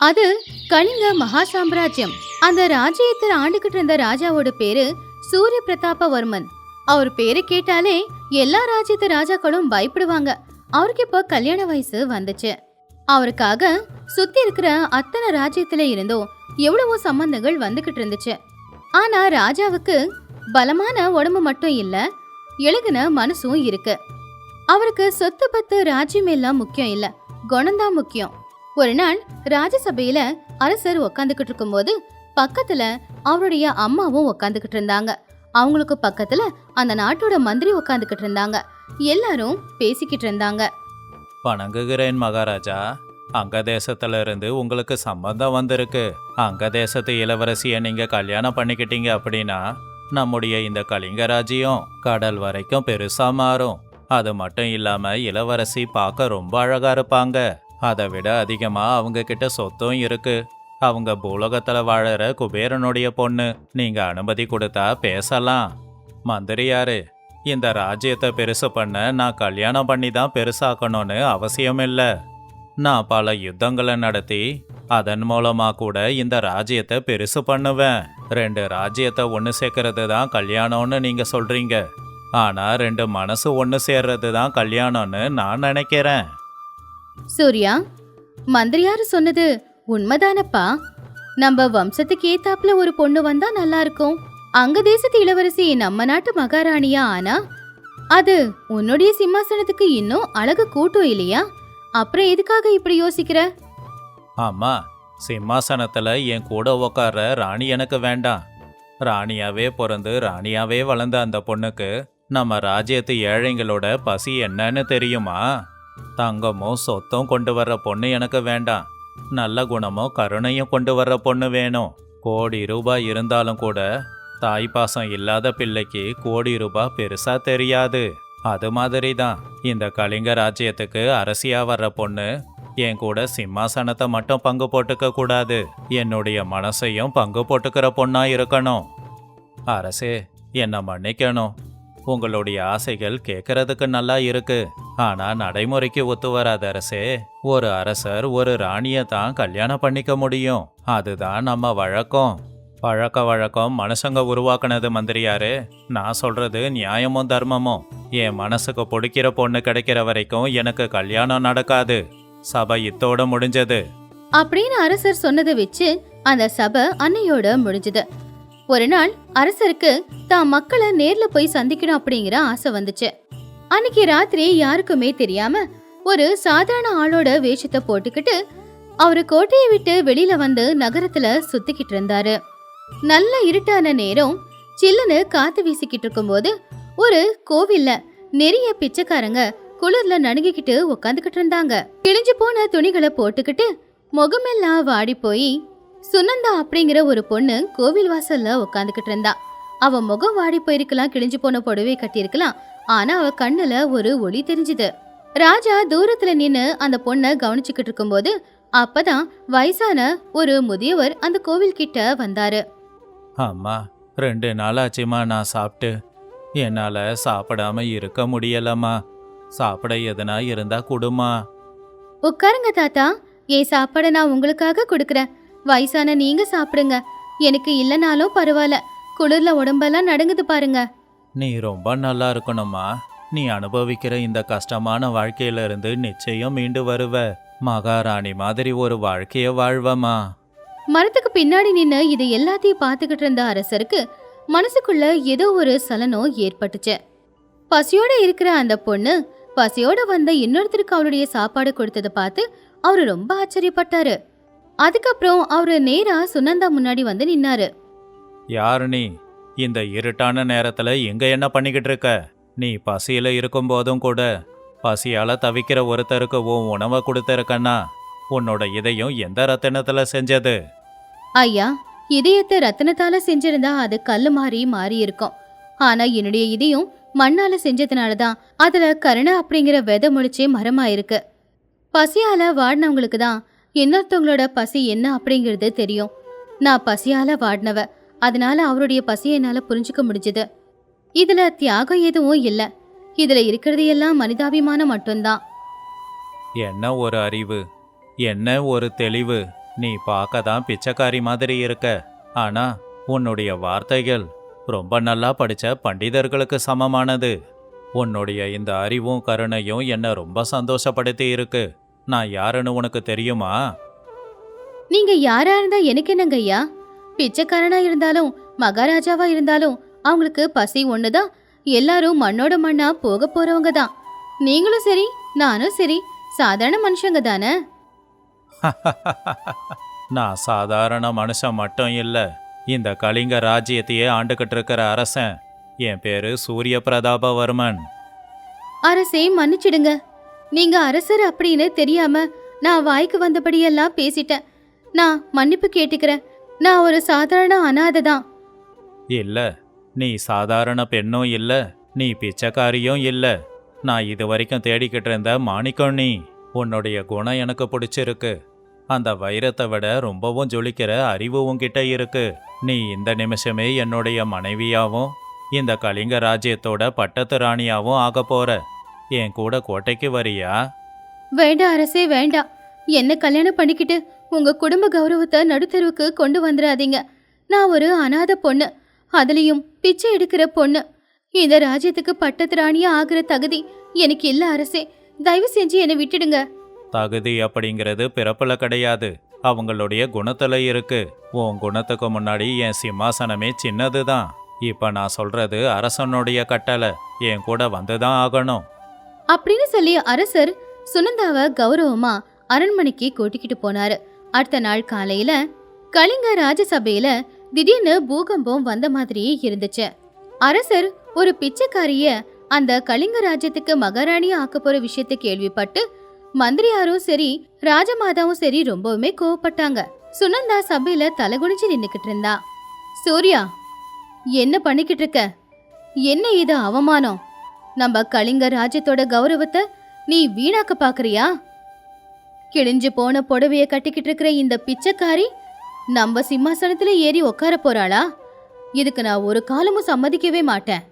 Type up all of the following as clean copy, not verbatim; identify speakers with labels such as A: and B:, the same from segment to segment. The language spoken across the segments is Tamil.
A: அது கலிங்க மகா சாம்ராஜ்யம். அந்த ராஜ்யத்தை ஆண்டுகிட்டு இருந்த ராஜாவோட பேரு சூரிய பிரதாபவர்மன். அவர் பேரு கேட்டாலே எல்லா ராஜ்யத்து ராஜாக்களும் பயப்படுவாங்க. அவருக்கு இப்போ கல்யாண வயசு வந்துச்சு. அவருக்காக சுத்தி இருக்கிற அத்தனை ராஜ்யத்துல இருந்தும் எவ்வளவோ சம்பந்தங்கள் வந்துகிட்டு இருந்துச்சு. ஆனா ராஜாவுக்கு பலமான உடம்பு மட்டும் இல்ல, எழுகுன மனசும் இருக்கு. அவருக்கு சொத்து பத்து ராஜ்யம் எல்லாம் முக்கியம் இல்ல, குணம்தான் முக்கியம். ஒரு நாள் ராஜசபையில அரசர் உக்காந்துக்கிட்டு இருக்கும் போது பக்கத்துல அவருடைய அம்மாவும் உக்காந்துக்கிட்டு இருந்தாங்க. அவங்களுக்கு பக்கத்துல அந்த நாட்டோட மந்திரி உக்காந்துக்கிட்டு இருந்தாங்க. எல்லாரும் பேசிக்கிட்டு இருந்தாங்க.
B: வணங்குகிறேன் மகாராஜா. அங்க தேசத்துல இருந்து உங்களுக்கு சம்பந்தம் வந்திருக்கு. அங்க தேசத்து இளவரசிய நீங்க கல்யாணம் பண்ணிக்கிட்டீங்க அப்படின்னா நம்முடைய இந்த கலிங்க ராஜ்யம் கடல் வரைக்கும் பெருசா மாறும். அது மட்டும் இல்லாம இளவரசி பார்க்க ரொம்ப அழகா இருப்பாங்க. அதை விட அதிகமா அவங்க கிட்ட சொத்தும் இருக்கு. அவங்க பூலோகத்துல வாழற குபேரனுடைய பொண்ணு. நீங்க அனுமதி கொடுத்தா பேசலாம். மந்திரியாரு, இந்த ராஜ்யத்தை பெருசு பண்ண நான் கல்யாணம் பண்ணி தான் பெருசாக்கணும்னு அவசியம் இல்லை. நான் பல யுத்தங்களை நடத்தி அதன் மூலமா கூட இந்த ராஜ்யத்தை பெருசு பண்ணுவேன். 2 ராஜ்யத்தை ஒன்று சேர்க்கறது தான் கல்யாணம்னு நீங்க சொல்றீங்க. ஆனா 2 மனசு ஒன்று சேர்றது தான் கல்யாணம்னு நான் நினைக்கிறேன்.
A: சூர்யா, மந்திரியாரு சொன்னது உண்மைதானப்பா? நம்ம வம்சத்துக்கு ஏத்தாப்புல ஒரு பொண்ணு வந்தா நல்லா இருக்கும். அங்க தேசத்து இளவரசி நம்ம நாட்டு மகாராணியா ஆனா அது உன்னுடைய சிம்மாசனத்துக்கு இன்னும் அழகு கூட்டும் இல்லையா? அப்புறம் எதுக்காக இப்படி யோசிக்கிற?
B: ஆமா, சிம்மாசனத்துல என் கூட உக்கார ராணி எனக்கு வேண்டாம். ராணியாவே பிறந்து ராணியாவே வளர்ந்த அந்த பொண்ணுக்கு நம்ம ராஜ்யத்து ஏழைங்களோட பசி என்னன்னு தெரியுமா? தங்கமும் சொத்தும் கொண்டு வர்ற பொண்ணு எனக்கு வேண்டாம். நல்ல குணமும் கருணையும் கொண்டு வர்ற பொண்ணு வேணும். கோடி ரூபாய் இருந்தாலும் கூட தாய்ப்பாசம் இல்லாத பிள்ளைக்கு கோடி ரூபாய் பெருசா தெரியாது. அது மாதிரி தான் இந்த கலிங்க ராஜ்யத்துக்கு அரசியா வர்ற பொண்ணு என் கூட சிம்மாசனத்தை மட்டும் பங்கு போட்டுக்க கூடாது, என்னுடைய மனசையும் பங்கு போட்டுக்கிற பொண்ணா இருக்கணும். அரசே, என்னை மன்னிக்கணும். உங்களுடைய ஆசைகள் கேட்கறதுக்கு நல்லா இருக்கு, ஆனா நடைமுறைக்கு ஒத்து வராது அரசே. ஒரு அரசர் ஒரு ராணியை தான் கல்யாணம் பண்ணிக்க முடியும். அதுதான் நம்ம வழக்கம். பழக்க வழக்கம் மனுஷங்க உருவாக்குனது மந்திரியாரு. நான் சொல்றது நியாயமும் தர்மமும். என் மனசுக்கு பிடிக்கிற பொண்ணு கிடைக்கிற வரைக்கும் எனக்கு கல்யாணம் நடக்காது. சபை இத்தோட முடிஞ்சது
A: அப்படின்னு அரசர் சொன்னதை வச்சு அந்த சபை அன்னையோட முடிஞ்சது. ஒரு நாள் அரசருக்கு தான் மக்களை நேர்ல போய் சந்திக்கணும் அப்படிங்கிற ஆசை வந்துச்சு. அன்னைக்கு ராத்திரி யாருக்குமே தெரியாம ஒரு சாதாரண ஆளோட வேஷத்தை போட்டுக்கிட்டு அவரு கோட்டையை விட்டு வெளியில வந்து நகரத்துல சுத்திக்கிட்டு இருந்தாரு. நல்ல இருட்டான நேரம், சில்லுன்னு காத்து வீசிக்கிட்டு இருக்கும்போது ஒரு கோவில்ல நிறைய பிச்சைக்காரங்க குளிர்ல நடுங்கிக்கிட்டு உக்காந்துக்கிட்டு இருந்தாங்க. கிழிஞ்சு போன துணிகளை போட்டுக்கிட்டு முகமெல்லாம் வாடி போய் சுனந்தா அப்படிங்கிற ஒரு பொண்ணு கோவில் வாசல்ல உக்காந்துக்கிட்டு இருந்தா. அவ முகம் வாடி போயிருக்கலாம், கிழிஞ்சு போன புடவை கட்டியிருக்கலாம், ஆனா அவ கண்ணுல ஒரு ஒளி தெரிஞ்சுது. ராஜா தூரத்துல நின்னு அந்த பொண்ணை கவனிச்சுக்கிட்டு இருக்கும்போது அப்பதான் வயசான ஒரு முதியவர் அந்த கோவில் கிட்ட வந்தாரு.
B: அம்மா, 2 நாளாச்சுமா நான் சாப்பிட்டு. என்னால சாப்பிடாம இருக்க முடியலம்மா. சாப்பிட எதனா இருந்தா கொடுமா.
A: உட்காருங்க தாத்தா, என் சாப்பாடை நான் உங்களுக்காக கொடுக்கறேன். வயசான நீங்க சாப்பிடுங்க, எனக்கு இல்லைனாலும் பரவாயில்ல. குளிர்ல உடம்பெல்லாம் நடுங்குது பாருங்க.
B: நீ ரொம்ப நல்லா இருக்கணும்மா. நீ அனுபவிக்கிற இந்த கஷ்டமான வாழ்க்கையில இருந்து நிச்சயம் மீண்டு வருவ. மகாராணி மாதிரி ஒரு வாழ்க்கைய வாழ்வமா.
A: மரத்துக்கு பின்னாடி நின்னு இது எல்லாத்தையும் பார்த்துக்கிட்டு இருந்த அரசருக்கு மனசுக்குள்ள ஏதோ ஒரு சலனம் ஏற்பட்டுச்சு. பசியோட இருக்கிற அந்த பொண்ணு பசியோட வந்த இன்னொருத்தருக்கு அவருடைய சாப்பாடு கொடுத்ததை பார்த்து அவரு ரொம்ப ஆச்சரியப்பட்டாரு. அதுக்கப்புறம் அவரு நேரா சுனந்தா முன்னாடி வந்து நின்னாரு.
B: யாரு நீ? இந்த இருட்டான நேரத்துல எங்க என்ன பண்ணிக்கிட்டு இருக்க? நீ பசியில இருக்கும் போதும் கூட பசியால தவிக்கிற ஒருத்தருக்கு உன் உணவை கொடுத்திருக்கன்னா உன்னோட இதயம் எந்த ரத்தினத்துல செஞ்சது?
A: ஐயா, இதயத்தை ரத்தினத்தால செஞ்சிருந்தா அது கல்லு மாறி இருக்கும். ஆனா என்னுடைய இதயம் மண்ணால செஞ்சதுனாலதான் அதுல கருணை அப்படிங்கிற விதை முளைச்சே மரமாயிருக்கு. பசியால வாடினவங்களுக்கு தான் இன்னொருத்தவங்களோட பசி என்ன அப்படிங்கிறது தெரியும். நான் பசியால வாடினவ, அதனால அவருடைய பசியை என்னால புரிஞ்சுக்க முடிஞ்சது. இதுல தியாகம் எதுவும் இல்ல, இதுல இருக்கிறது எல்லாம் மனிதாபிமானம் மட்டும்தான்.
B: என்ன ஒரு அறிவு, என்ன ஒரு தெளிவு! நீ பார்க்க தான் பிச்சைக்காரி மாதிரி இருக்க, ஆனா உன்னுடைய வார்த்தைகள் ரொம்ப நல்லா படிச்ச பண்டிதர்களுக்கு சமமானது. உன்னுடைய இந்த அறிவும் கருணையும் என்னை ரொம்ப சந்தோஷப்படுத்தி இருக்கு. நான் யாருன்னு உனக்கு தெரியுமா?
A: நீங்க யாரா இருந்தா எனக்கு என்னங்க ஐயா? பிச்சைக்காரனா இருந்தாலும் மகாராஜாவா இருந்தாலும் அவங்களுக்கு பசி ஒண்ணுதான். எல்லாரும் மண்ணோட மண்ணா போக போறவங்க தான். நீங்களும் சரி நானும் சரி சாதாரண மனுஷங்க தானே.
B: நான் சாதாரண மனுஷன் மட்டும் இல்ல, இந்த கலிங்க ராஜ்யத்தையே ஆண்டுகிட்டு இருக்கிற அரசன். என் பேரு சூரிய பிரதாபவர்மன்.
A: அரசே மன்னிச்சிடுங்க. நீங்க அரசர் அப்படின்னு தெரியாம நான் வாய்க்கு வந்தபடியெல்லாம் பேசிட்டேன். நான் மன்னிப்பு கேட்டுக்கிறேன். நான் ஒரு சாதாரண அனாதை தான்.
B: இல்ல, நீ சாதாரண பெண்ணும் இல்ல, நீ பிச்சைக்காரியும் இல்ல. நான் இது வரைக்கும் தேடிக்கிட்டு இருந்த மாணிக்கம் நீ. உன்னுடைய குணம் எனக்கு பிடிச்சிருக்கு. அந்த வைரத்தை விட ரொம்பவும் ஜொலிக்கிற அறிவு உன்கிட்ட இருக்கு. நீ இந்த நிமிஷமே என்னுடைய மனைவியாவும் இந்த கலிங்க ராஜ்யத்தோட பட்டத்து ராணியாவும் ஆக போற. என் கூட கோட்டைக்கு வரியா?
A: வேண்டாம் அரசே வேண்டாம். என்ன கல்யாணம் பண்ணிக்கிட்டு உங்க குடும்ப கௌரவத்தை நடுத்தருவுக்கு கொண்டு வந்துடாதீங்க. நான் ஒரு அனாதை பொண்ணு, அதுலயும் பிச்சை எடுக்கிற பொண்ணு. இந்த ராஜ்யத்துக்கு பட்டத்து ராணியா ஆகிற தகுதி எனக்கு இல்ல அரசே. தயவு செஞ்சு என்னை விட்டுடுங்க.
B: தகுதி அப்படிங்கிறது பிறப்புல கிடையாது, அவங்களுடைய குணத்துல இருக்கு. உன் குணத்துக்கு முன்னாடி என் சிம்மாசனமே சின்னதுதான். இப்ப நான் சொல்றது அரசனுடைய கட்டளை. என் கூட வந்துதான் ஆகணும்.
A: அப்படின்னு சொல்லி அரசர் சுனந்தாவை கௌரவமா அரண்மனைக்கு கூட்டிக்கிட்டு போனாரு. அடுத்த நாள் காலையில கலிங்க ராஜசபையில திடீர்னு பூகம்பம் வந்த மாதிரியே இருந்துச்சு. அரசர் ஒரு பிச்சைக்காரிய அந்த கலிங்க ராஜ்யத்துக்கு மகாராணியா ஆக்க போற விஷயத்தை கேள்விப்பட்டு மந்திரியாரும் சரி ராஜமாதாவும் சரி ரொம்பவுமே கோவப்பட்டாங்க. சுனந்தா சபையில தலைகுனிஞ்சு நின்னுக்கிட்டு இருந்தா. சூர்யா, என்ன பண்ணிக்கிட்டு இருக்க? என்ன இது அவமானம்? நம்ம கலிங்க ராஜ்யத்தோட கௌரவத்தை நீ வீணாக்க பாக்குறியா? கிழிஞ்சு போன புடவைய கட்டிக்கிட்டு இருக்கிற இந்த பிச்சைக்காரி நம்ம சிம்மாசனத்துல ஏறி உட்கார போறாளா? இதுக்கு நான் ஒரு காலமும் சம்மதிக்கவே மாட்டேன்.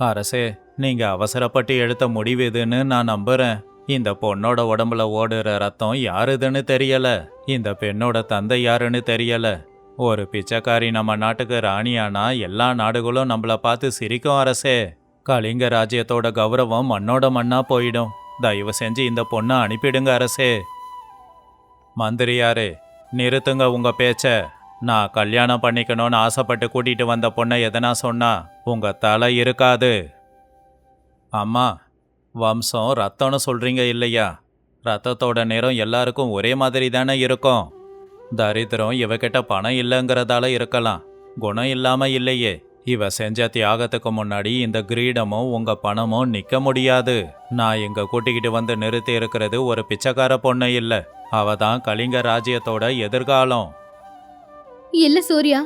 B: அரசே, நீங்க அவசரப்பட்டு எடுத்த முடிவு எதுன்னு நான் நம்புறேன். இந்த பொண்ணோட உடம்புல ஓடுற ரத்தம் யாருதுன்னு தெரியல. இந்த பெண்ணோட தந்தை யாருன்னு தெரியல. ஒரு பிச்சைக்காரி நம்ம நாட்டுக்கு ராணியானா எல்லா நாடுகளும் நம்மள பார்த்து சிரிக்கும் அரசே. கலிங்க ராஜ்யத்தோட கௌரவம் மண்ணோட மண்ணா போயிடும். தயவு செஞ்சு இந்த பொண்ணை அனுப்பிடுங்க அரசே. மந்திரியாரே, நிறுத்துங்க உங்க பேச்ச. நான் கல்யாணம் பண்ணிக்கணும்னு ஆசைப்பட்டு கூட்டிட்டு வந்த பொண்ணை எதனா சொன்னா உங்க தலை இருக்காது. அம்மா, வம்சம் ரத்தம்னு சொல்றீங்க இல்லையா? ரத்தத்தோட நிறம் எல்லாருக்கும் ஒரே மாதிரி தானே இருக்கும். தரித்திரம் இவகிட்ட பணம் இல்லைங்கிறதால இருக்கலாம், குணம் இல்லாம இல்லையே. இவ செஞ்ச தியாகத்துக்கு முன்னாடி இந்த கிரீடமும் உங்க பணமும் நிக்க முடியாது. நான் இங்க கூட்டிக்கிட்டு வந்து நிறுத்தி இருக்கிறது ஒரு பிச்சைக்கார பொண்ணு இல்ல, அவ தான் கலிங்க ராஜ்யத்தோட எதிர்காலம்.
A: இல்ல சூர்யா,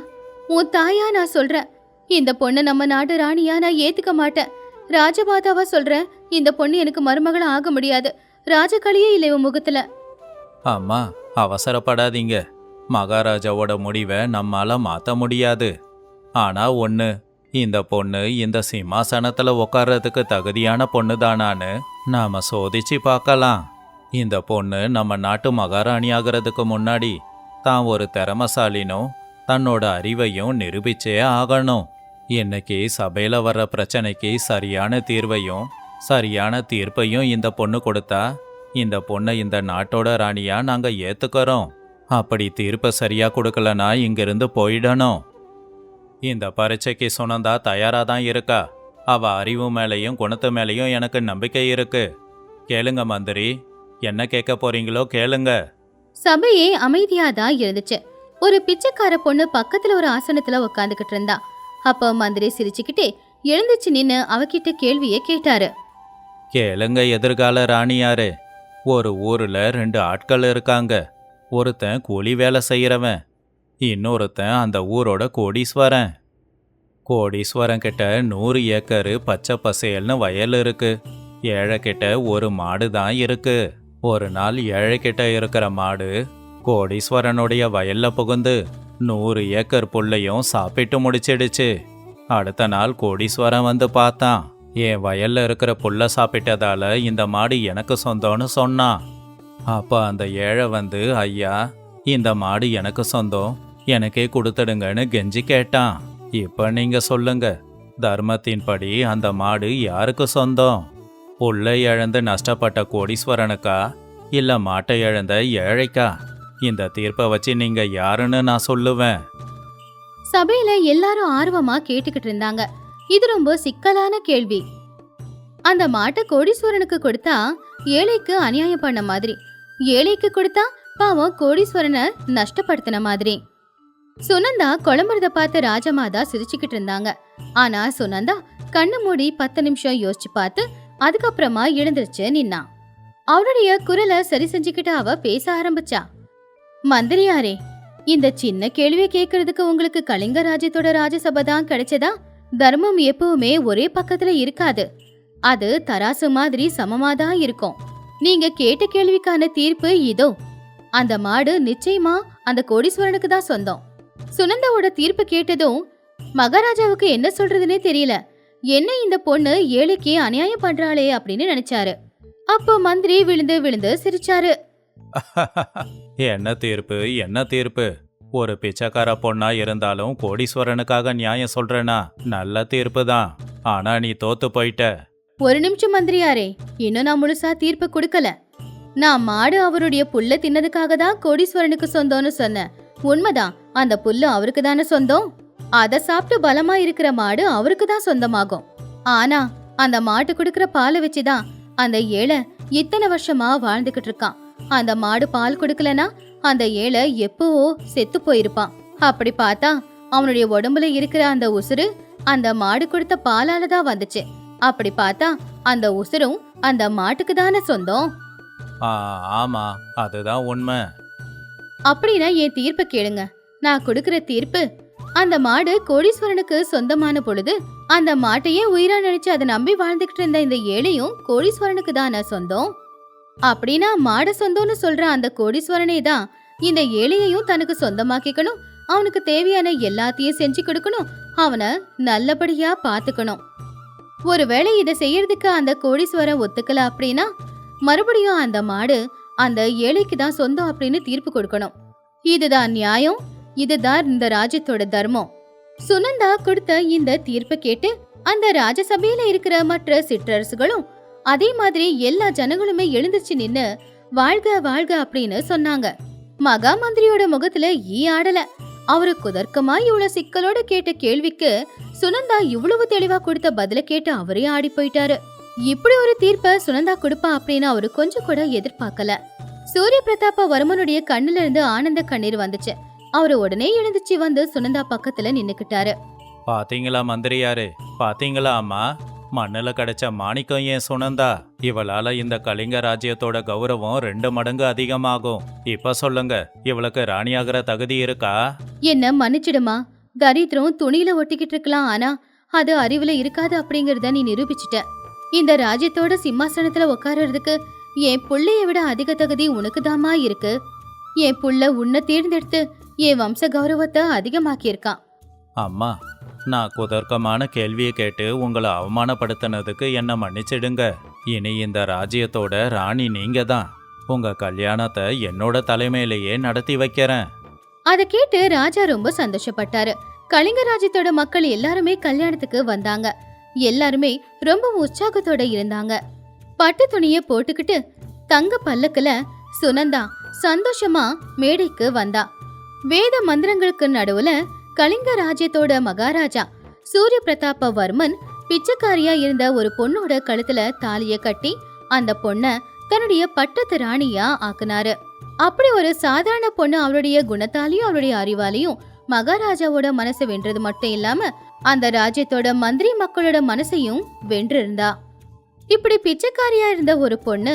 A: உன் தாயா நான் சொல்றேன். இந்த பொண்ணு நம்ம நாட்டு ராணியா நான் ஏத்துக்க மாட்டேன். ராஜமாதாவா சொல்றேன். இந்த பொண்ணு எனக்கு மருமகள ஆக முடியாது. ராஜகளியே இல்லை இவன் முகத்துல.
B: அம்மா, அவசரப்படாதீங்க. மகாராஜாவோட முடிவை நம்மால மாத்த முடியாது. ஆனா ஒண்ணு, இந்த பொண்ணு இந்த சிம்மாசனத்துல உட்கார்றதுக்கு தகுதியான பொண்ணு தானான்னு நாம சோதிச்சு பார்க்கலாம். இந்த பொண்ணு நம்ம நாட்டு மகாராணி ஆகிறதுக்கு முன்னாடி தான் ஒரு திறமசாலினும் தன்னோட அறிவையும் நிரூபிச்சே ஆகணும். இன்னைக்கு சபையில வர்ற பிரச்சனைக்கு சரியான தீர்வையும் சரியான தீர்ப்பையும் இந்த பொண்ணு கொடுத்தா இந்த பொண்ணை இந்த நாட்டோட ராணியா நாங்க ஏத்துக்கிறோம். அப்படி தீர்ப்பை சரியா கொடுக்கலனா இங்கிருந்து போயிடணும். இந்த பரீட்சைக்கு சுனந்தா தயாரா தான் இருக்கா. அவ அறிவு மேலையும் குணத்து மேலையும் எனக்கு நம்பிக்கை இருக்கு. கேளுங்க மந்திரி, என்ன கேட்க போறீங்களோ கேளுங்க.
A: சபையே அமைதியாதான் இருந்துச்சு. ஒரு பிச்சைக்கார பொண்ணு பக்கத்துல ஒரு ஆசனத்துல உட்காந்துக்கிட்டு இருந்தா. அப்ப மந்திரி சிரிச்சுக்கிட்டே எழுந்துச்சு நின்னு அவகிட்ட கேள்வியை கேட்டாரு.
B: கேளுங்க எதிர்கால ராணியாரு. ஒரு ஊர்ல 2 ஆட்கள் இருக்காங்க. ஒருத்தன் கூலி வேலை செய்யறவன், இன்னொருத்தன் அந்த ஊரோட கோடீஸ்வரன். கோடீஸ்வரன் கிட்ட 100 ஏக்கரு பச்சை பசேல்னு வயல் இருக்கு. ஏழை கிட்ட ஒரு மாடு தான் இருக்கு. ஒரு நாள் ஏழை கிட்ட இருக்கிற மாடு கோடீஸ்வரனுடைய வயல்ல புகுந்து 100 ஏக்கர் புல்லையும் சாப்பிட்டு முடிச்சிடுச்சு. அடுத்த நாள் கோடீஸ்வரன் வந்து பார்த்தான். என் வயல்ல இருக்கிற புல்லை சாப்பிட்டதால இந்த மாடு எனக்கு சொந்தம்னு சொன்னான். அப்ப அந்த ஏழை வந்து, ஐயா, இந்த மாடு எனக்கு சொந்தம், எனக்கே கொடுத்துடுங்கன்னு கெஞ்சி கேட்டான். இப்ப நீங்க சொல்லுங்க, தர்மத்தின்படி அந்த மாடு யாருக்கு சொந்தம்? புல்லை இழந்து நஷ்டப்பட்ட கோடீஸ்வரனுக்கா இல்ல மாட்டை இழந்த ஏழைக்கா? இந்த தீர்ப்பை வச்சு நீங்க யாருன்னு நான் சொல்லுவேன்.
A: சபையில எல்லாரும் ஆர்வமா கேட்டுக்கிட்டு இருந்தாங்க. இது ரொம்ப சிக்கலான கேள்வி. அந்த மாட்டை கோடீஸ்வரனுக்கு கொடுத்தா ஏழைக்கு அநியாயம் பண்ண மாதிரி, ஏழைக்கு கொடுத்தா பாவம் கோடீஸ்வரனை நஷ்டப்படுத்தின மாதிரி. சுனந்தா குழம்புறத பார்த்து ராஜமாதா சிரிச்சுக்கிட்டு இருந்தாங்க. ஆனா சுனந்தா கண்ணு மூடி 10 நிமிஷம் யோசிச்சு பார்த்து அதுக்கப்புறமா எழுந்திருச்சு நின்னா. அவளுடைய குரலை சரி செஞ்சுக்கிட்டு அவ பேச ஆரம்பிச்சா. மந்திரியாரே, இந்த சின்ன கேள்வியை கேட்கறதுக்கு உங்களுக்கு கலிங்க ராஜ்யத்தோட ராஜசபை தான் கிடைச்சதா? தர்மம் எப்பவுமே ஒரே பக்கத்துல இருக்காது, அது தராசு மாதிரி சமமாதான் இருக்கும். நீங்க கேட்ட கேள்விக்கான தீர்ப்பு இதோ. அந்த மாடு நிச்சயமா அந்த கோடீஸ்வரனுக்கு தான் சொந்தம். சுனந்தாவோட தீர்ப்பு கேட்டதும் மகாராஜாவுக்கு என்ன சொல்றதுன்னே தெரியல. என்ன இந்த பொண்ணு ஏழைக்கு அநியாயம் பண்றாளே அப்படின்னு நினைச்சாரு. அப்போ மந்திரி விழுந்து விழுந்து சிரிச்சாரு.
B: என்ன தீர்ப்பு, என்ன தீர்ப்பு? ஒரு பிச்சைக்கார பொண்ணா இருந்தாலும் கோடீஸ்வரனுக்காக நியாயம் சொல்றேனா? நல்ல தீர்ப்பு தான். ஆனா நீ தோத்து போயிட்ட.
A: ஒரு நிமிஷம் மந்திரியாரே, இன்னும் நான் முழுசா தீர்ப்பு கொடுக்கல. நான் மாடு அவருடைய புல்ல தின்னதுக்காக தான் கோடீஸ்வரனுக்கு சொந்தம்னு சொன்னேன். உண்மைதான், அந்த புல்லு அவருக்கு தானே சொந்தம். அதை சாப்பிட்டு பலமா இருக்கிற மாடு அவருக்கு தான் சொந்தமாகும். ஆனா அந்த மாட்டு கொடுக்கற பாலை வச்சுதான் அந்த ஏழை இத்தனை வருஷமா வாழ்ந்துகிட்டு இருக்கான். அந்த மாடு பால் கொடுக்கலனா அந்த ஏழை எப்பவோ செத்து போயிருப்பான். அப்படி பார்த்தா அவனுடைய உடம்புல இருக்கிற அந்த உசுறு அந்த மாடு கொடுத்த பாலால தான் வந்துச்சு. அப்படி பார்த்தா அந்த உசுரும் அந்த மாட்டுக்கு தானே சொந்தம்.
B: ஆமா, அதுதான் உண்மை.
A: அப்படின்னா என் தீர்ப்பை கேளுங்க. நான் கொடுக்கிற தீர்ப்பு, அந்த மாடு கோடீஸ்வரனுக்கு சொந்தமான பொழுது அந்த மாட்டையே உயிரா நினைச்சு அதை நம்பி வாழ்ந்துகிட்டு இருந்த இந்த ஏழையும் கோடீஸ்வரனுக்கு தானே சொந்தம். அப்படின்னா மாட சொந்தம்னு சொல்ற அந்த கோடீஸ்வரனே தான் இந்த ஏழையையும் தனக்கு சொந்தமாக்கிக்கணும், அவனுக்கு தேவையான எல்லாத்தையும் செஞ்சு கொடுக்கணும், அவனை நல்லபடியா பாத்துக்கணும். ஒருவேளை இதை செய்யறதுக்கு அந்த கோடீஸ்வரன் ஒத்துக்கல அப்படின்னா மறுபடியும் அந்த மாடு அந்த ஏழைக்கு தான் சொந்தம் அப்படின்னு தீர்ப்பு கொடுக்கணும். இதுதான் நியாயம், இதுதான் இந்த ராஜ்யத்தோட தர்மம். சுனந்தா கொடுத்த இந்த தீர்ப்பு கேட்டு அந்த ராஜசபையில இருக்கிற மற்ற சிற்றரசுகளும் அதே மாதிரி எல்லா ஜனங்களுமே எழுந்துச்சு நின்னு வாழ்க வாழ்க அப்படின்னு சொன்னாங்க. மகா மந்திரியோட முகத்துல ஈ ஆடல. அவரு குதர்க்கமா இவ்வளவு சிக்கலோட கேட்ட கேள்விக்கு சுனந்தா இவ்வளவு தெளிவா கொடுத்த பதில கேட்டு அவரே ஆடி போயிட்டாரு. இப்படி ஒரு தீர்ப்ப சுனந்தா கொடுப்பா அப்படின்னு அவரு கொஞ்சம் கூட எதிர்பார்க்கல. சூரிய பிரதாப வர்மனுடைய கண்ணுல இருந்து ஆனந்த கண்ணீர் வந்துச்சு. அவரு உடனே எழுந்துச்சு வந்து சுனந்தா பக்கத்துல நின்னுக்கிட்டாரு.
B: பாத்தீங்களா மந்திரியாரு, பாத்தீங்களா அம்மா, மண்ணுல கிடைச்ச மாணிக்கம் ஏன் சுனந்தா? இவளால இந்த கலிங்க ராஜ்யத்தோட கௌரவம் 2 மடங்கு அதிகமாகும். இப்ப சொல்லுங்க, இவளுக்கு ராணியாகிற தகுதி இருக்கா?
A: என்ன மன்னிச்சிடுமா, தரித்திரம் துணியில ஒட்டிக்கிட்டு இருக்கலாம், ஆனா அது அறிவுல இருக்காது அப்படிங்கறத நீ நிரூபிச்சிட்ட. இந்த ராஜ்யத்தோட சிம்மாசனத்துல உட்காரறதுக்கு என் புள்ளைய விட அதிக தகுதி உனக்கு தாமா இருக்கு. என் புள்ள உன்னை தேர்ந்தெடுத்து என் வம்ச கௌரவத்தை அதிகமாக்கியிருக்கான்.
B: அம்மா, நான் குதர்க்கமான கேள்வியை கேட்டு உங்களை அவமானப்படுத்தினதுக்கு என்ன மன்னிச்சிடுங்க. இனி இந்த ராஜ்யத்தோட ராணி நீங்க தான். உங்க கல்யாணத்தை என்னோட தலைமையிலேயே நடத்தி வைக்கிறேன்.
A: அதை கேட்டு ராஜா ரொம்ப சந்தோஷப்பட்டாரு. கலிங்க ராஜ்யத்தோட மக்கள் எல்லாருமே கல்யாணத்துக்கு வந்தாங்க. எல்லாருமே ரொம்ப உற்சாகத்தோட இருந்தாங்க. பட்டு துணிய போட்டுக்கிட்டு தங்க பல்லக்குல சுனந்தா சந்தோஷமா மேடைக்கு வந்தா. வேத மந்திரங்களுக்கு நடுவுல கலிங்க ராஜ்யத்தோட மகாராஜா சூரிய பிரதாப வர்மன் பிச்சைக்காரியா இருந்த ஒரு பொண்ணோட கழுத்துல தாலிய கட்டி அந்த பொண்ண தன்னுடைய பட்டத்து ராணியா ஆக்குனாரு. அப்படி ஒரு சாதாரண பொண்ணு அவளுடைய குணத்தாலையும் அவளுடைய அறிவாலையும் மகாராஜாவோட மனசை வென்றது மட்டும் இல்லாம அந்த ராஜ்யத்தோட மந்திரி மக்களோட மனசையும் வென்றிருந்தா. இப்படி பிச்சைக்காரியா இருந்த ஒரு பொண்ணு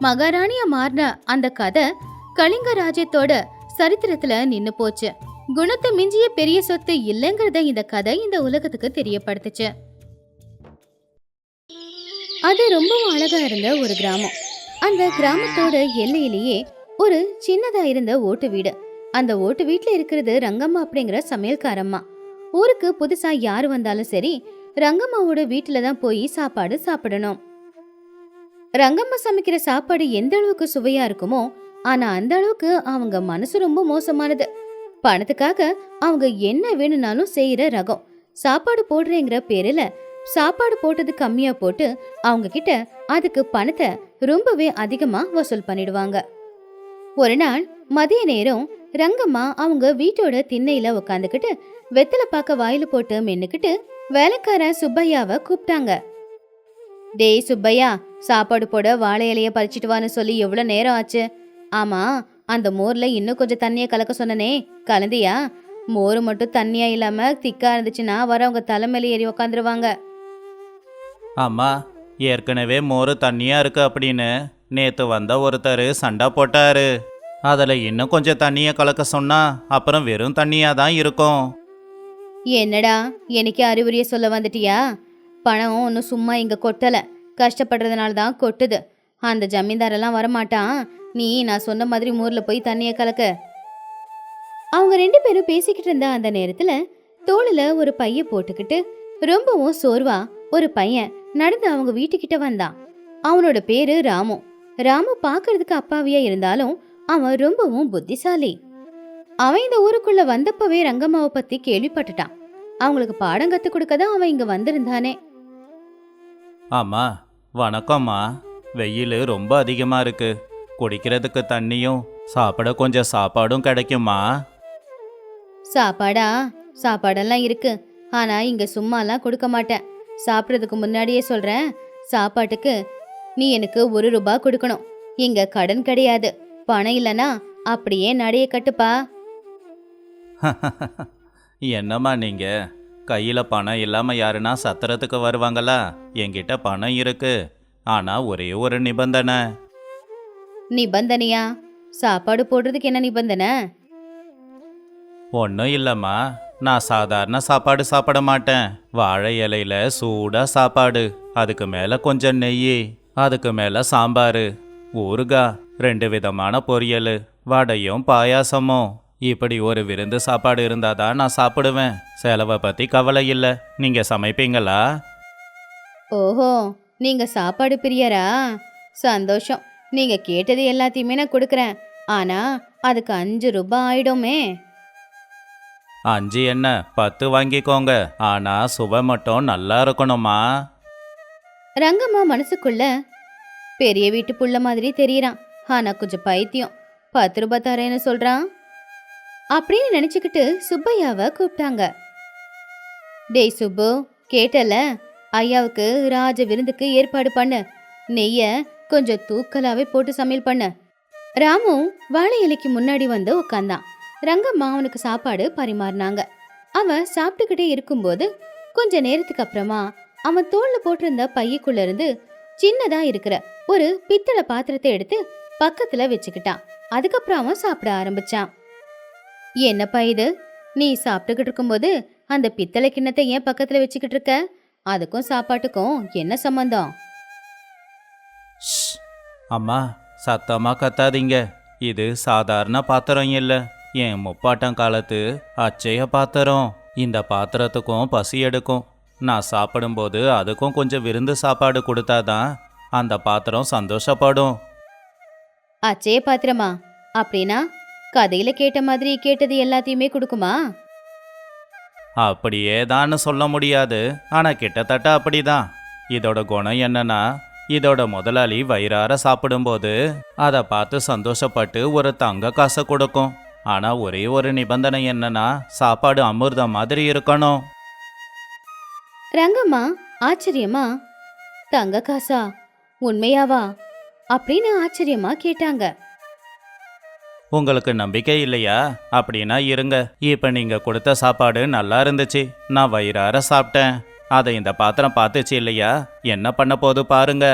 A: மகாராணியா மாறின அந்த கதை கலிங்க ராஜ்யத்தோட சரித்திரத்துல நின்னு போச்சு. குணத்தை மிஞ்சிய பெரிய சொத்து இல்லைங்கிறத இந்த கதை இந்த உலகத்துக்கு தெரியப்படுத்துச்சு. அது ரொம்பவும் அழகா இருந்த ஒரு கிராமம். அந்த கிராமத்தோட எல்லையிலேயே ஒரு சின்னதா இருந்த ஓட்டு வீடு. அந்த ஓட்டு வீட்டுல இருக்கிறது ரங்கம்மா அப்படிங்கிற சமையல்காரம்மா. ஊருக்கு புதுசா யாரு வந்தாலும் சரி ரங்கம்மாவோட வீட்டுல தான் போய் சாப்பாடு சாப்பிடணும். ரங்கம்மா சமைக்கிற சாப்பாடு எந்த அளவுக்கு சுவையா இருக்குமோ ஆனா அந்த அளவுக்கு அவங்க மனசு ரொம்ப மோசமானது. பணத்துக்காக அவங்க என்ன வேணும்னாலும் செய்யற ரகம். சாப்பாடு போடுறேங்கிற பேருல சாப்பாடு போட்டது கம்மியா போட்டு அவங்க கிட்ட அதுக்கு பணத்தை ரொம்பவே அதிகமா வசூல் பண்ணிடுவாங்க. ஒரு நாள் மதிய நேரம் ரங்கம்மா அவங்க வீட்டோட திண்ணையில உக்காந்துக்கிட்டு வெத்தலை பாக்க வாயில போட்டு மென்னுக்கிட்டு வேலைக்காரன் சுப்பையாவை கூப்பிட்டாங்க. டேய் சுப்பையா, சாப்பாடு போட வாழை இலைய பறிச்சிட்டு வான்னு சொல்லி எவ்வளவு நேரம் ஆச்சு? ஆமா, அந்த மோர்ல இன்னும் கொஞ்சம் தண்ணிய கலக்க சொன்னனே, கலந்தியா? மோர் மட்டும் தண்ணியா இல்லாம திக்கா இருந்துச்சுன்னா வரவங்க தலைமையில ஏறி உக்காந்துருவாங்க.
B: அம்மா, ஏற்கனவே மோர் தண்ணியா இருக்கு அப்படின்னு நேத்து வந்த ஒருத்தர் சண்டை போட்டாரு. அதில் இன்னும் கொஞ்சம் தண்ணியை கலக்க சொன்னா அப்புறம் வெறும் தண்ணியா தான் இருக்கும்.
A: என்னடா, எனக்கு அறிவுரைய சொல்ல வந்துட்டியா? பணம் ஒன்னும் சும்மா இங்க கொட்டல, கஷ்டப்படுறதுனால தான் கொட்டுது. அந்த ஜமீன்தாரெல்லாம் வரமாட்டான். நீ நான் சொன்ன மாதிரி மோர்ல போய் தண்ணிய கலக்க. அவங்க 2 பேரும் பேசிக்கிட்டு இருந்த அந்த நேரத்துல தோளுல ஒரு பைய போட்டுக்கிட்டு ரொம்பவும் சோர்வா ஒரு பையன் நடந்து அவங்க வீட்டுக்கிட்ட வந்தான். அவனோட பேரு ராமு. ராமு பாக்குறதுக்கு அப்பாவியா இருந்தாலும் அவன் ரொம்பவும் புத்திசாலி. அவன் இந்த ஊருக்குள்ள வந்தப்பவே ரங்கம்மாவை பத்தி கேள்விப்பட்டுட்டான். அவங்களுக்கு பாடம் கத்து கொடுக்கதான் அவன் இங்க வந்திருந்தானே.
B: ஆமா, வணக்கம்மா. வெயில் ரொம்ப அதிகமா இருக்கு. குடிக்கிறதுக்கு தண்ணியும் சாப்பிட கொஞ்சம் சாப்பாடும் கிடைக்குமா?
A: சாப்பாடா? சாப்பாடெல்லாம் இருக்கு. ஆனா இங்க சும்மாலாம் கொடுக்க மாட்டேன். சாப்பிட்றதுக்கு முன்னாடியே சொல்றேன், சாப்பாட்டுக்கு நீ எனக்கு 1 ரூபாய் கொடுக்கணும். இங்க கடன் கிடையாது. பணம் இல்லனா அப்படியே நடைய கட்டுப்பா.
B: என்னம்மா நீங்க? கையில பணம் இல்லாம யாருன்னா சத்திரத்துக்கு வருவாங்களா? என்கிட்ட பணம் இருக்கு. ஆனா ஒரே ஒரு நிபந்தனை.
A: நிபந்தனையா? சாப்பாடு போடுறதுக்கு என்ன நிபந்தனை?
B: ஒன்றும் இல்லைம்மா, நான் சாதாரண சாப்பாடு சாப்பிட மாட்டேன். வாழை இலையில சூடா சாப்பாடு, அதுக்கு மேலே கொஞ்சம் நெய், அதுக்கு மேலே சாம்பார், ஊறுகாய், 2 விதமான பொரியல், வடையும் பாயாசமும். இப்படி ஒரு விருந்து சாப்பாடு இருந்தால் தான் நான் சாப்பிடுவேன். செலவை பற்றி கவலை இல்லை. நீங்கள் சமைப்பீங்களா?
A: ஓஹோ, நீங்க சாப்பாடு பிரியரா? சந்தோஷம். நீங்க கேட்டது எல்லாத்தையுமே நான் கொடுக்கறேன். ஆனா அதுக்கு 5 ரூபாய் ஆயிடுமே.
B: 5 என்ன, 10 வாங்கிக்கோங்க. ஆனா சுவை மட்டும் நல்லா இருக்கணுமா?
A: ரங்கம்மா மனசுக்குள்ள பெரிய வீட்டு புள்ள மாதிரி தெரியறான். ஆனா கொஞ்சம் பைத்தியம். 10 ரூபாய் தரேன்னு சொல்றான் அப்படின்னு நினைச்சுக்கிட்டு சுப்பையாவை கூப்பிட்டாங்க. டேய் சுப்பு, கேட்டல, ஐயாவுக்கு ராஜ விருந்துக்கு ஏற்பாடு பண்ணு. நெய்ய கொஞ்சம் தூக்கலாவே போட்டு சமையல் பண்ணு. ராமு வாழை இலைக்கு முன்னாடி வந்து உட்கார்ந்தான். ரங்கம்மா அவனுக்கு சாப்பாடு பரிமாறினாங்க. அவன் சாப்பிட்டுக்கிட்டே இருக்கும்போது கொஞ்ச நேரத்துக்கு அப்புறமா அவன் தோல்ல போட்டிருந்த பையக்குள்ள இருந்து சின்னதா இருக்கிற ஒரு பித்தளை பாத்திரத்தை எடுத்து பக்கத்துல வச்சுக்கிட்டான். அதுக்கப்புறம் அவன் சாப்பிட ஆரம்பிச்சான். என்னப்பா இது? நீ சாப்பிட்டுக்கிட்டு இருக்கும்போது அந்த பித்தளை கிண்ணத்தை ஏன் பக்கத்துல வச்சுக்கிட்டு இருக்க? அதுக்கும் சாப்பாட்டுக்கும் என்ன சம்பந்தம்?
B: ஷ், அம்மா, சத்தமா கத்தாதீங்க. இது சாதாரண பாத்திரம் இல்லை. என் முப்பாட்டம் காலத்து அச்சய பாத்திரம். இந்த பாத்திரத்துக்கும் பசி எடுக்கும். நான் சாப்பிடும்போது அதுக்கும் கொஞ்சம் விருந்து சாப்பாடு கொடுத்தாதான் அந்த பாத்திரம் சந்தோஷப்படும்.
A: அச்சய பாத்திரமா? அப்படின்னா கதையில கேட்ட மாதிரி கேட்டது எல்லாத்தையுமே கொடுக்குமா?
B: அப்படியே தான்னு சொல்ல முடியாது, ஆனா கிட்டத்தட்ட அப்படிதான். இதோட குணம் என்னன்னா, இதோட முதலாளி வயிறார சாப்பிடும்போது அதை பார்த்து சந்தோஷப்பட்டு ஒரு தங்க காசை கொடுக்கும். ஆனா ஒரே ஒரு நிபந்தனை என்னன்னா, சாப்பாடு அமிர்தம் மாதிரி இருக்கணும்.
A: ரங்கம்மா ஆச்சரியமா, தங்க காசா? உண்மையாவா? அப்படின்னு ஆச்சரியமா கேட்டாங்க.
B: உங்களுக்கு நம்பிக்கை இல்லையா? அப்படின்னா இருங்க. இப்ப நீங்க கொடுத்த சாப்பாடு நல்லா இருந்துச்சு. நான் வயிறார சாப்பிட்டேன். அதை இந்த பாத்திரம் பார்த்துச்சு இல்லையா? என்ன பண்ண போது பாருங்க.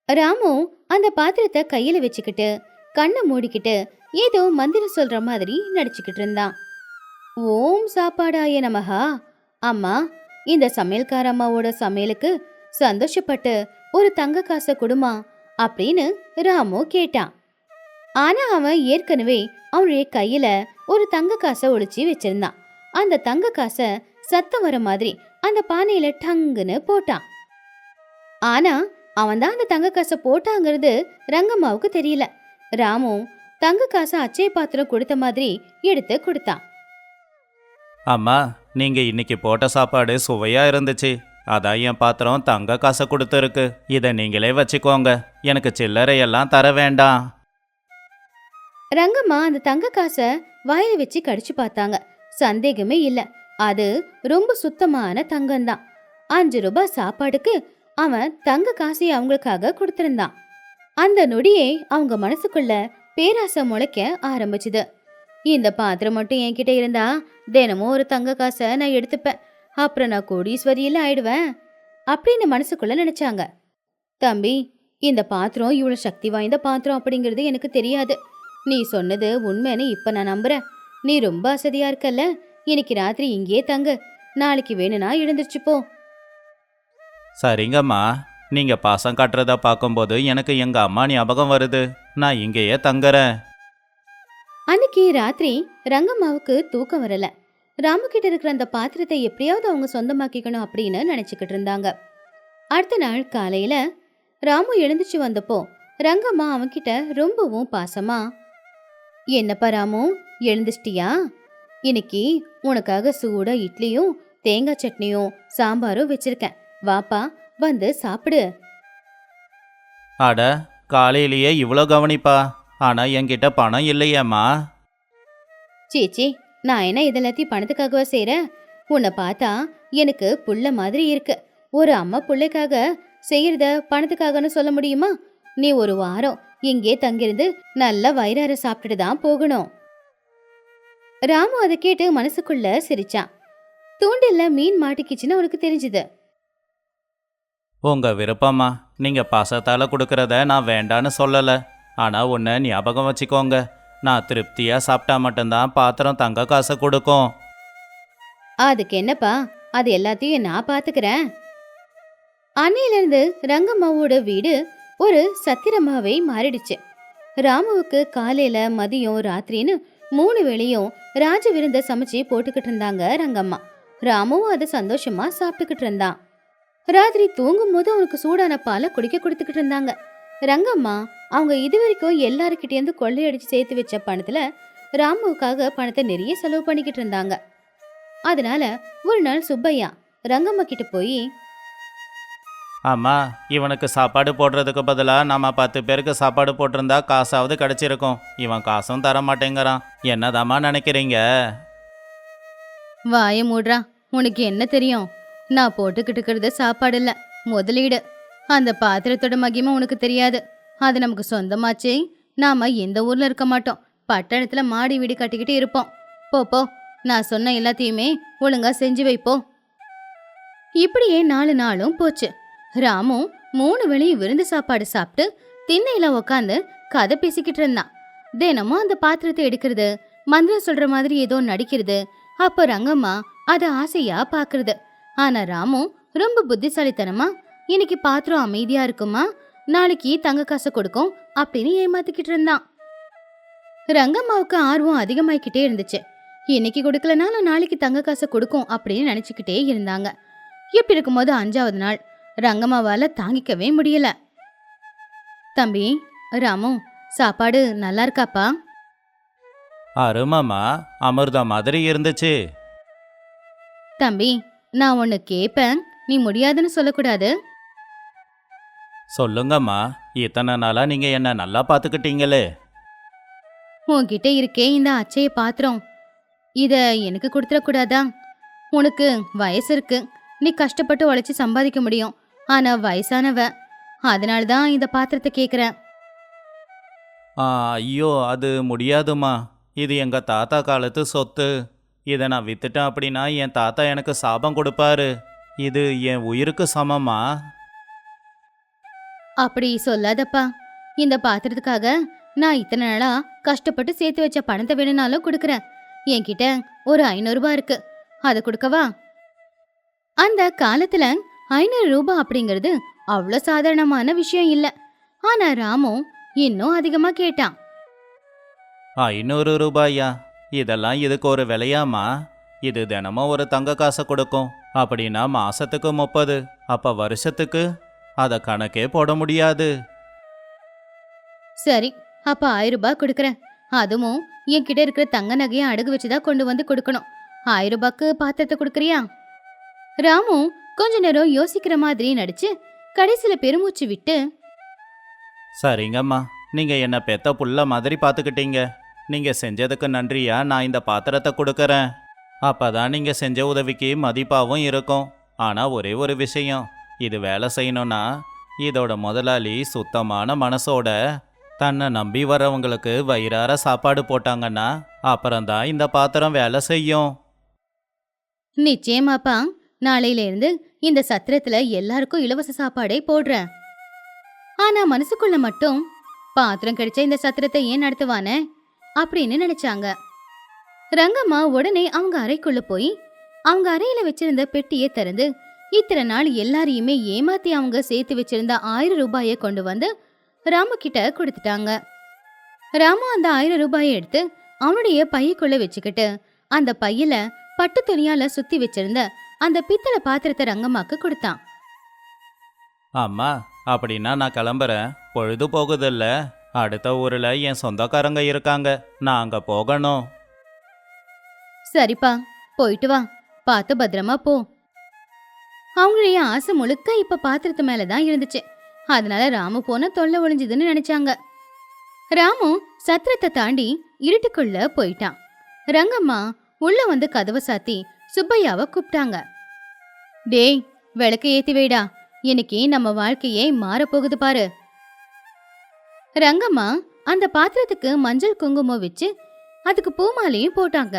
A: ராமு அந்த பாத்திரத்தை கையில வச்சுக்கிட்டு கண்ணை மூடிக்கிட்டு ஏதோ மந்திரம் சொல்ற மாதிரி நடிச்சுக்கிட்டு இருந்தான். ஓம் சாப்பாடாய நமஹா. அம்மா, இந்த சமையல்கார அம்மாவோட சமையலுக்கு சந்தோஷப்பட்டு ஒரு தங்க காசை கொடுமா அப்படின்னு ராமு கேட்டான். ஆனா அவன் ஏற்கனவே அவனுடைய கையில ஒரு தங்க காசை ஒளிச்சு வச்சிருந்தான். அந்த தங்க காசை சத்தம் வர மாதிரி அந்த பானையில டங்குன்னு போட்டான். ஆனா அவன் தான் அந்த தங்க காசை போட்டாங்கிறது ரங்கம்மாவுக்கு தெரியல. ராமு தங்க காசை அச்சய பாத்திரம் கொடுத்த மாதிரி எடுத்து கொடுத்தான்.
B: அம்மா, நீங்க இன்னைக்கு போட்ட சாப்பாடு சுவையா இருந்துச்சு. அதான் என் பாத்திரம் தங்க காசை கொடுத்துருக்கு. இதை நீங்களே வச்சுக்கோங்க. எனக்கு சில்லறையெல்லாம் தர வேண்டாம்.
A: ரங்கம்மா அந்த தங்க காசை வாயில வச்சு கடிச்சு பார்த்தாங்க. சந்தேகமே இல்ல, அது ரொம்ப சுத்தமான தங்கம்தான். 5 ரூபாய் சாப்பாடுக்கு அவன் தங்க காசை அவங்களுக்காக கொடுத்திருந்தான். அந்த நொடியே அவங்க மனசுக்குள்ள பேராசை முளைக்க ஆரம்பிச்சுது. இந்த பாத்திரம் மட்டும் என்கிட்ட இருந்தா தினமும் ஒரு தங்க காசை நான் எடுத்துப்பேன். அப்புறம் நான் கோடீஸ்வரியில ஆயிடுவேன் அப்படின்னு மனசுக்குள்ள நினைச்சாங்க. தம்பி, இந்த பாத்திரம் இவ்வளவு சக்தி வாய்ந்த பாத்திரம் அப்படிங்கிறது எனக்கு தெரியாது. நீ சொன்னது உண்மைன்னு இப்ப நான் நம்புறேன். நீ ரொம்ப அசதியா இருக்கல்ல, இன்னைக்கு ராத்திரி இங்கேயே தங்கு. நாளைக்கு வேணும்னா எழுந்திருச்சு போ.
B: சரிங்கம்மா, நீங்க பாசம் காட்டுறத பார்க்கும்போது எனக்கு எங்க அம்மா ஞாபகம் வருது. நான் இங்கேயே தங்குறேன்.
A: அன்னைக்கு ராத்திரி ரங்கம்மாவுக்கு தூக்கம் வரல. ராமு கிட்ட இருக்கிற அந்த பாத்திரத்தை எப்படியாவது அவங்க சொந்தமாக்கிக்கணும் அப்படின்னு நினைச்சுக்கிட்டு இருந்தாங்க. அடுத்த நாள் காலையில ராமு எழுந்துச்சு வந்தப்போ ரங்கம்மா அவன்கிட்ட ரொம்பவும் பாசமா, என்னப்பா ராமு, எழுந்துச்சிட்டியா? இன்னைக்கு உனக்காக சூட இட்லியும் தேங்காய் சட்னியும் சாம்பாரும் வச்சிருக்கேன். வாப்பா, வந்து சாப்பிடு.
B: அட, காலையிலேயே இவ்வளோ கவனிப்பா. ஆனா என்கிட்ட பணம் இல்லையேம்மா.
A: சீச்சி, நான் என்ன இதெல்லாத்தையும் பணத்துக்காகவா செய்யறேன்? உன்னை பார்த்தா எனக்கு புள்ள மாதிரி இருக்கு. ஒரு அம்மா பிள்ளைக்காக செய்யறத பணத்துக்காகன்னு சொல்ல முடியுமா? நீ ஒரு வாரம் இங்கே தங்கிருந்து நல்லா வயிறார சாப்பிட்டுட்டு தான் போகணும். ராமு அதை கேட்டு மனசுக்குள்ள சிரிச்சான். தூண்டில்ல மீன் மாட்டிக்கிச்சுன்னு அவனுக்கு தெரிஞ்சுது.
B: உங்க விருப்பம்மா. நீங்க பாசத்தால கொடுக்கறத நான் வேண்டான்னு சொல்லல. ஆனா ஒன்று ஞாபகம் வச்சுக்கோங்க, நான் திருப்தியா சாப்பிட்டா மட்டும்தான் பாத்திரம் தங்க காசை கொடுக்கும்.
A: அதுக்கு என்னப்பா, அது எல்லாத்தையும் நான் பாத்துக்கிறேன். அன்னையிலிருந்து ரங்கம்மாவோட வீடு ஒரு சத்திரமாவே மாறிடுச்சு. ராமுவுக்கு காலையில மதியம் ராத்திரின்னு 3 வேளையும் ராஜ விருந்த சமைச்சு போட்டுக்கிட்டு இருந்தாங்க ரங்கம்மா. ராமுவும் அதை சந்தோஷமா சாப்பிட்டுக்கிட்டு இருந்தான். ராத்திரி தூங்கும் போது அவனுக்கு சூடான பாலை குடிக்க கொடுத்துக்கிட்டு இருந்தாங்க. ரங்கம்மா அவங்க இதுவரைக்கும் எல்லாருக்கிட்டேருந்து கொள்ளையடிச்சு சேர்த்து வச்ச பணத்துல ராமுவுக்காக பணத்தை நிறைய செலவு பண்ணிக்கிட்டு இருந்தாங்க. அதனால ஒரு நாள் சுப்பையா ரங்கம்மா கிட்ட போய்,
B: அம்மா, இவனுக்கு சாப்பாடு போடுறதுக்கு பதிலாக நம்ம 10 பேருக்கு சாப்பாடு போட்டிருந்தா காசாவது கிடைச்சிருக்கும். இவன் காசும் தர மாட்டேங்கிறான். என்னதாம்மா நினைக்கிறீங்க?
A: வாய மூடுறா, உனக்கு என்ன தெரியும்? நான் போட்டுக்கிட்டு இருக்கிறது சாப்பாடு இல்ல, முதலீடு. அந்த பாத்திரத்தோட மகிமை உனக்கு தெரியாது. அது நமக்கு சொந்தமாச்சே. நாம எந்த ஊர்ல இருக்க மாட்டோம், பட்டணத்துல மாடி வீடு கட்டிக்கிட்டு இருப்போம். போ, நான் சொன்ன எல்லாத்தையுமே ஒழுங்கா செஞ்சு வைப்போ. இப்படியே 4 நாளும் போச்சு. ராமு 3 வேளையும் விருந்து சாப்பாடு சாப்பிட்டு திண்ணையில உக்காந்து கதை பேசிக்கிட்டு இருந்தான். தினமும் அந்த பாத்திரத்தை எடுக்கிறது, மந்திரம் சொல்ற மாதிரி ஏதோ நடிக்கிறது. அப்ப ரங்கம்மா அதை ஆசையா பாக்குறது. ஆனா ராமு ரொம்ப புத்திசாலித்தனமா, இன்னைக்கு பாத்திரம் அமைதியா இருக்குமா, நாளைக்கு தங்க காசை கொடுக்கும் அப்படின்னு ஏமாத்திக்கிட்டு இருந்தான். ரங்கம்மாவுக்கு ஆர்வம் அதிகமாயிக்கிட்டே இருந்துச்சு. இன்னைக்கு கொடுக்கலனாலும் நாளைக்கு தங்க காசை கொடுக்கும் அப்படின்னு நினைச்சுக்கிட்டே இருந்தாங்க. இப்படி இருக்கும்போது 5வது நாள் ரங்கம்மாவால தாங்கிக்கவே முடியல. தம்பி ராமு, சாப்பாடு நல்லா இருக்காப்பா?
B: அருமாம்மா, அமிர்த மாதிரி இருந்துச்சு.
A: தம்பி, நான் ஒன்னு கேப்பேன், நீ முடியாதுன்னு சொல்லக்கூடாது.
B: சொல்லுங்கம்மா, இத்தனை நாளா நீங்க என்ன நல்லா பார்த்துக்கிட்டீங்களே.
A: உன்கிட்ட இருக்கே இந்த அச்சய பாத்திரம், இத எனக்கு கொடுத்துடக்கூடாதா? உனக்கு வயசு இருக்கு, நீ கஷ்டப்பட்டு உழைச்சி சம்பாதிக்க முடியும். ஆனா வயசானவ, அதனாலதான் இந்த பாத்திரத்தை கேக்குறேன்.
B: ஐயோ, அது முடியாதுமா. இது எங்க தாத்தா காலத்து சொத்து. இதை நான் வித்துட்டேன் அப்படின்னா என் தாத்தா எனக்கு சாபம் கொடுப்பாரு. இது என் உயிருக்கு சமமா?
A: அப்படி சொல்லாதப்பா. இந்த பாத்திரத்துக்காக நான் இத்தனை நாளா கஷ்டப்பட்டு சேர்த்து வச்ச பணத்தை வேணும்னாலும் கொடுக்கறேன். என்கிட்ட ஒரு 500 ரூபாய் இருக்கு, அதை கொடுக்கவா? அந்த காலத்துல 500 ரூபாய் அப்படிங்கிறது அவ்வளோ சாதாரணமான விஷயம் இல்ல. ஆனா ராமு இன்னும் அதிகமா கேட்டான்.
B: 500 ரூபாயா? இதெல்லாம் இதுக்கு ஒரு விலையாமா? இது தினமும் ஒரு தங்க காசை கொடுக்கும். அப்படின்னா மாசத்துக்கு 30, அப்ப வருஷத்துக்கு அதை கணக்கே போட முடியாது.
A: சரி, அப்ப 1000 ரூபாய் கொடுக்கறேன். அதுவும் என்கிட்ட இருக்கிற தங்க நகையை அடகு வச்சுதான் கொண்டு வந்து கொடுக்கணும். 1000 ரூபாய்க்கு பாத்திரத்தை கொடுக்கறியா? ராமு கொஞ்ச நேரம் யோசிக்கிற மாதிரி நடிச்சு கடைசியில பெருமூச்சு விட்டு,
B: சரிங்கம்மா, நீங்க என்ன பெத்த புள்ள மாதிரி பார்த்துக்கிட்டீங்க. நீங்க செஞ்சதுக்கு நன்றியா நான் இந்த பாத்திரத்தை கொடுக்கறேன். அப்பதான் நீங்க செஞ்ச உதவிக்கு மதிப்பாகவும் இருக்கும். ஆனா ஒரே ஒரு விஷயம், இது வேலை செய்யணும்னா இதோட முதலாளி சுத்தமான மனசோட தன்னை நம்பி வரவங்களுக்கு வயிறார சாப்பாடு போட்டாங்கன்னா அப்புறம்தான் இந்த பாத்திரம் வேலை செய்யும்.
A: நிச்சயமாப்பா, நாளையில இருந்து இந்த சத்திரத்துல எல்லாருக்கும் இலவச சாப்பாடே போடுறேன். ஆனா மனசுக்குள்ள மட்டும் பாத்திரம் கிடைச்ச இந்த சத்திரத்தை ஏன் நடத்துவானே அப்படின்னு நினைச்சாங்க. ரங்கம்மா உடனே அவங்க அறைக்குள்ள போய் அவங்க அறையில வச்சிருந்த பெட்டியை திறந்து இத்தனை நாள் எல்லாரையுமே ஏமாத்தி அவங்க சேர்த்து வச்சிருந்த 1000 ரூபாயை கொண்டு வந்து ராமு கிட்ட கொடுத்துட்டாங்க. ராமு அந்த 1000 ரூபாயை எடுத்து அவனுடைய பையக்குள்ள வச்சுக்கிட்டு அந்த பையில பட்டு துணியால சுத்தி வச்சிருந்த அந்த பித்தளை பாத்திரத்தை ரங்கம்மாக்கு கொடுத்தான்.
B: அம்மா, அப்படின்னா நான் கிளம்புறேன். பொழுது போகுதில்ல. அடுத்த ஊர்ல என் சொந்தக்காரங்க இருக்காங்க. நான் அங்க போகணும்.
A: சரிப்பா, போயிட்டு வா. பார்த்து பத்திரமா போ. அவங்களுடைய ஆசை முழுக்க இப்ப பாத்திரத்து மேலதான் இருந்துச்சு. அதனால ராமு போன தொல்லை ஒழிஞ்சுதுன்னு நினைச்சாங்க. ராமு சத்திரத்தை தாண்டி இருட்டுக்குள்ள போயிட்டான். ரங்கம்மா உள்ள வந்து கதவை சாத்தி சுப்பையாவை கூப்பிட்டாங்க. டேய், விளக்கு ஏத்தி வைடா, இன்னைக்கு நம்ம வாழ்க்கையே மாறப்போகுது பாரு. ரங்கம்மா அந்த பாத்திரத்துக்கு மஞ்சள் குங்குமம் வச்சு அதுக்கு பூமாலையும் போட்டாங்க.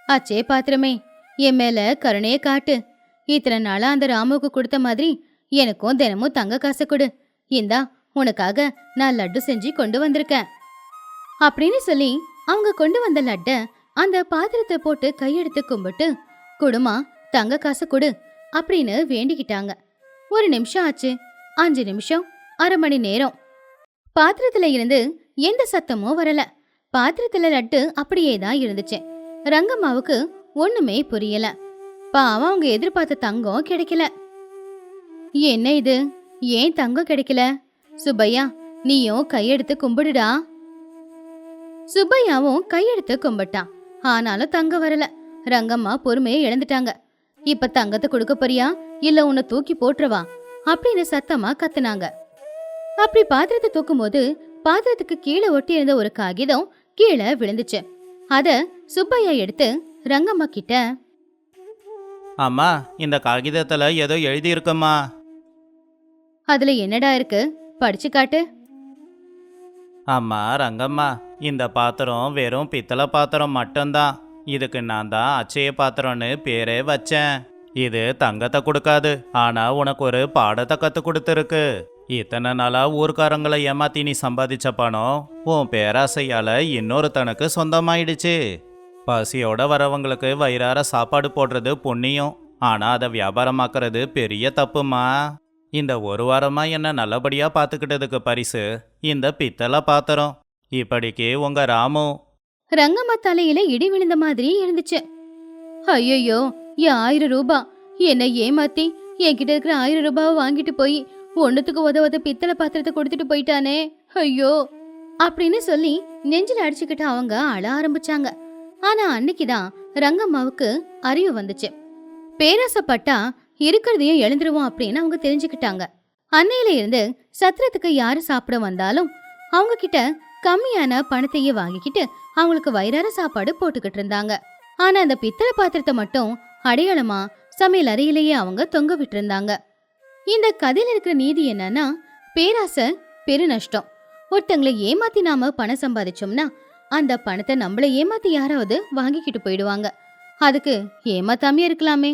A: அச்சே பாத்திரமே, என் மேல கருணைய காட்டு. இத்தனை நாளா அந்த ராமுக்கு கொடுத்த மாதிரி எனக்கும் தினமும் தங்க காசு கொடு. இந்தா, உனக்காக நான் லட்டு செஞ்சு கொண்டு வந்திருக்கேன் அப்படின்னு சொல்லி அவங்க கொண்டு வந்த லட்ட அந்த பாத்திரத்தை போட்டு கையெடுத்து கும்பிட்டு, குடுமா, தங்க காசு கொடு அப்படின்னு வேண்டிக்கிட்டாங்க. 1 நிமிஷம் ஆச்சு, 5 நிமிஷம், அரை மணி நேரம். பாத்திரத்துல இருந்து எந்த சத்தமும் வரல. பாத்திரத்துல லட்டு அப்படியே தான் இருந்துச்சு. ரங்கம்மாவுக்கு ஒண்ணுமே புரியல. பாவம், அவங்க எதிர்பார்த்த தங்கம் கிடைக்கல. என்ன இது, ஏன் தங்கம் கிடைக்கல? சுப்பையா, நீயும் கையெடுத்து கும்பிடுடா. சுப்பையாவும் கையெடுத்து கும்பிட்டான். ஆனாலும் தங்கம் வரல. ரங்கம்மா பொறுமையை இழந்துட்டாங்க. இப்ப தங்கத்தை கொடுக்க போறியா இல்ல உன்னை தூக்கி போட்டுருவா அப்படின்னு சத்தமா கத்துனாங்க. அப்படி பாத்திரத்தை தூக்கும் போது பாத்திரத்துக்கு கீழே ஒட்டி இருந்த ஒரு காகிதம் கீழே விழுந்துச்சு. அத சுப்பையா எடுத்து ரங்கம்மா கிட்ட,
B: அம்மா, இந்த காகிதத்துல ஏதோ எழுதி இருக்குமா?
A: அதுல என்னடா இருக்கு, படிச்சு காட்டு.
B: அம்மா ரங்கம்மா, இந்த பாத்திரம் வெறும் பித்தளை பாத்திரம் மட்டும்தான். இதுக்கு நான் தான் அச்சய பாத்திரம்னு பேரே வச்சேன். இது தங்கத்தை கொடுக்காது, ஆனா உனக்கு ஒரு பாடத்தை கத்து கொடுத்துருக்கு. இத்தனை நாளா ஊர்க்காரங்களை ஏமாத்தி நீ சம்பாதிச்ச பணம் உன் பேராசையால இன்னொருத்தனுக்கு சொந்தமாயிடுச்சு. பசியோட வரவங்களுக்கு வயிறார சாப்பாடு போடுறது புண்ணியம், ஆனா அதை வியாபாரமாக்குறது பெரிய தப்புமா. இந்த 1 வாரமா என்ன நல்லபடியா பாத்துக்கிட்டதுக்கு பரிசு இந்த பித்தளை பாத்திரம். இப்படிக்கு உங்க ராமு.
A: ரங்கம்மா தலையில இடி விழுந்த மாதிரி இருந்துச்சு. ஐயோ, என் 1000 ரூபாய் என்னை ஏமாத்தி என்கிட்ட இருக்கிற 1000 ரூபாவை வாங்கிட்டு போய் ஒண்ணுத்துக்கு உதவத பித்தளை பாத்திரத்தை கொடுத்துட்டு போயிட்டானே, ஐயோ அப்படின்னு சொல்லி நெஞ்சில அடிச்சுக்கிட்டு அவங்க அழ ஆரம்பிச்சாங்க. ஆனா அன்னைக்குதான் ரங்கம்மாவுக்கு அறிவு வந்துச்சு. பேராசப்பட்டா இருக்கிறதையும் எழுந்துருவோம் அப்படின்னு அவங்க தெரிஞ்சுக்கிட்டாங்க. அன்னையில இருந்து சத்திரத்துக்கு யாரு சாப்பிட வந்தாலும் அவங்க கிட்ட கம்மியான பணத்தையே வாங்கிக்கிட்டு அவங்களுக்கு வயிறார சாப்பாடு போட்டுக்கிட்டு இருந்தாங்க. ஆனா அந்த பித்தளை பாத்திரத்தை மட்டும் அடையாளமா சமையல் அறையிலேயே அவங்க தொங்க விட்டு இருந்தாங்க. இந்த கதையில இருக்கிற நீதி என்னன்னா, பேராசை பெரு நஷ்டம். ஒருத்தங்களை ஏமாத்தி நாம பணம் சம்பாதிச்சோம்னா அந்த பணத்தை நம்மள ஏமாத்தி யாராவது வாங்கிக்கிட்டு போயிடுவாங்க. அதுக்கு ஏமாத்தாமே இருக்கலாமே.